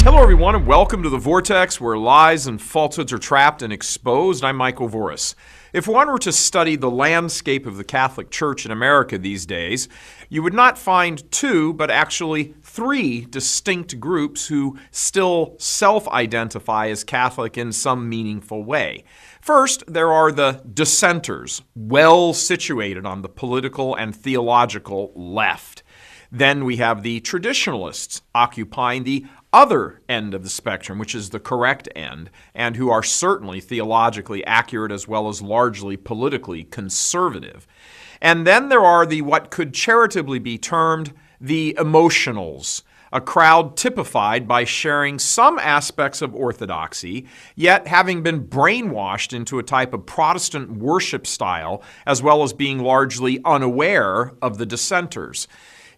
Hello, everyone, and welcome to The Vortex, where lies and falsehoods are trapped and exposed. I'm Michael Voris. If one were to study the landscape of the Catholic Church in America these days, you would not find two, but actually three distinct groups who still self-identify as Catholic in some meaningful way. First, there are the dissenters, well situated on the political and theological left. Then we have the traditionalists, occupying the other end of the spectrum, which is the correct end, and who are certainly theologically accurate as well as largely politically conservative. And then there are the what could charitably be termed the emotionals, a crowd typified by sharing some aspects of orthodoxy, yet having been brainwashed into a type of Protestant worship style, as well as being largely unaware of the dissenters.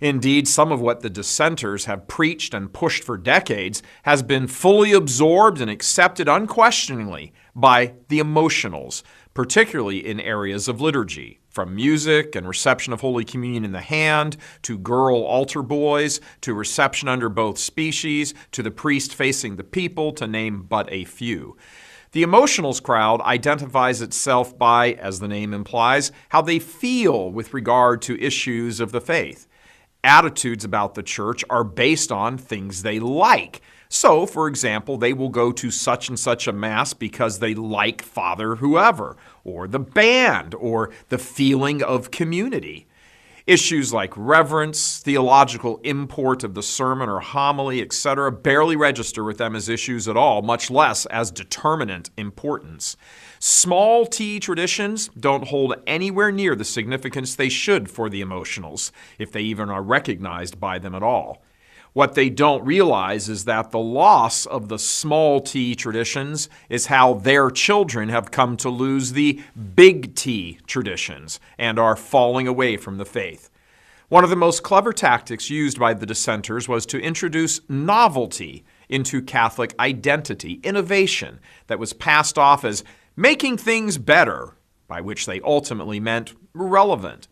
Indeed, some of what the dissenters have preached and pushed for decades has been fully absorbed and accepted unquestioningly by the emotionals, particularly in areas of liturgy, from music and reception of Holy Communion in the hand, to girl altar boys, to reception under both species, to the priest facing the people, to name but a few. The emotionals crowd identifies itself by, as the name implies, how they feel with regard to issues of the faith. Attitudes about the church are based on things they like. So, for example, they will go to such and such a mass because they like Father whoever, or the band, or the feeling of community. Issues like reverence, theological import of the sermon or homily, etc., barely register with them as issues at all, much less as determinant importance. Small T traditions don't hold anywhere near the significance they should for the emotionals, if they even are recognized by them at all. What they don't realize is that the loss of the small T traditions is how their children have come to lose the big T traditions and are falling away from the faith. One of the most clever tactics used by the dissenters was to introduce novelty into Catholic identity, innovation that was passed off as making things better, by which they ultimately meant relevant.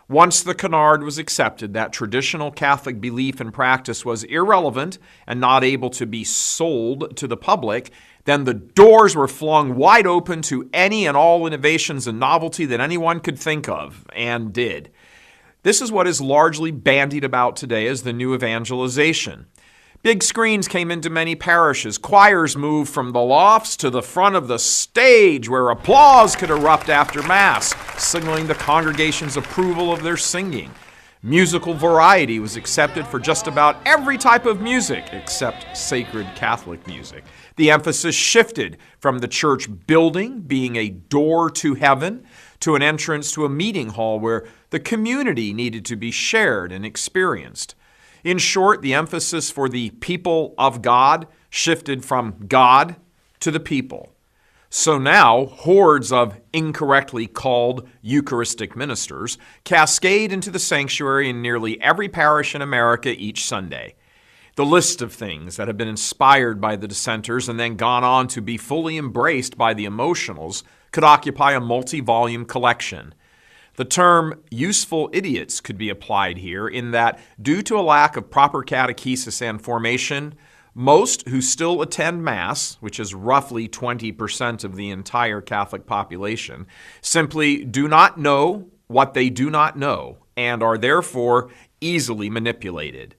Once the canard was accepted that traditional Catholic belief and practice was irrelevant and not able to be sold to the public, then the doors were flung wide open to any and all innovations and novelty that anyone could think of, and did. This is what is largely bandied about today as the new evangelization. Big screens came into many parishes. Choirs moved from the lofts to the front of the stage where applause could erupt after Mass, signaling the congregation's approval of their singing. Musical variety was accepted for just about every type of music except sacred Catholic music. The emphasis shifted from the church building being a door to heaven to an entrance to a meeting hall where the community needed to be shared and experienced. In short, the emphasis for the people of God shifted from God to the people. So now, hordes of incorrectly called Eucharistic ministers cascade into the sanctuary in nearly every parish in America each Sunday. The list of things that have been inspired by the dissenters and then gone on to be fully embraced by the emotionals could occupy a multi-volume collection. The term useful idiots could be applied here in that, due to a lack of proper catechesis and formation, most who still attend Mass, which is roughly 20% of the entire Catholic population, simply do not know what they do not know and are therefore easily manipulated.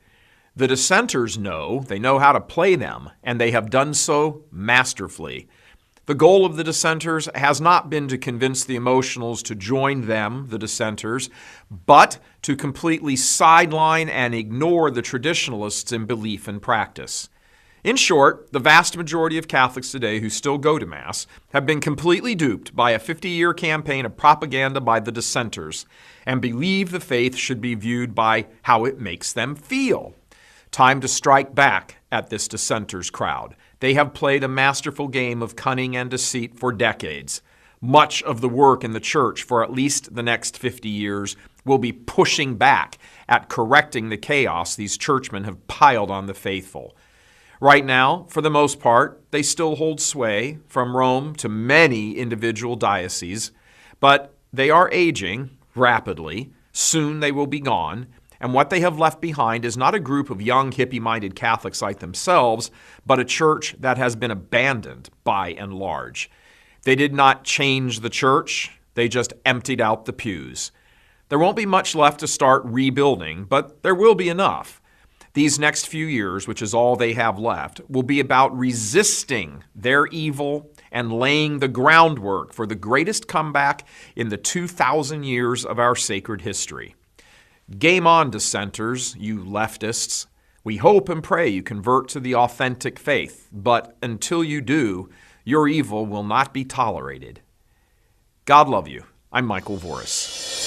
The dissenters know, they know how to play them, and they have done so masterfully. The goal of the dissenters has not been to convince the emotionals to join them, the dissenters, but to completely sideline and ignore the traditionalists in belief and practice. In short, the vast majority of Catholics today who still go to Mass have been completely duped by a 50-year campaign of propaganda by the dissenters and believe the faith should be viewed by how it makes them feel. Time to strike back at this dissenters crowd. They have played a masterful game of cunning and deceit for decades. Much of the work in the church for at least the next 50 years will be pushing back at correcting the chaos these churchmen have piled on the faithful. Right now, for the most part, they still hold sway from Rome to many individual dioceses, but they are aging rapidly. Soon they will be gone, And what they have left behind is not a group of young, hippie-minded Catholics like themselves, but a church that has been abandoned by and large. They did not change the church, they just emptied out the pews. There won't be much left to start rebuilding, but there will be enough. These next few years, which is all they have left, will be about resisting their evil and laying the groundwork for the greatest comeback in the 2,000 years of our sacred history. Game on, dissenters, you leftists. We hope and pray you convert to the authentic faith, but until you do, your evil will not be tolerated. God love you. I'm Michael Voris.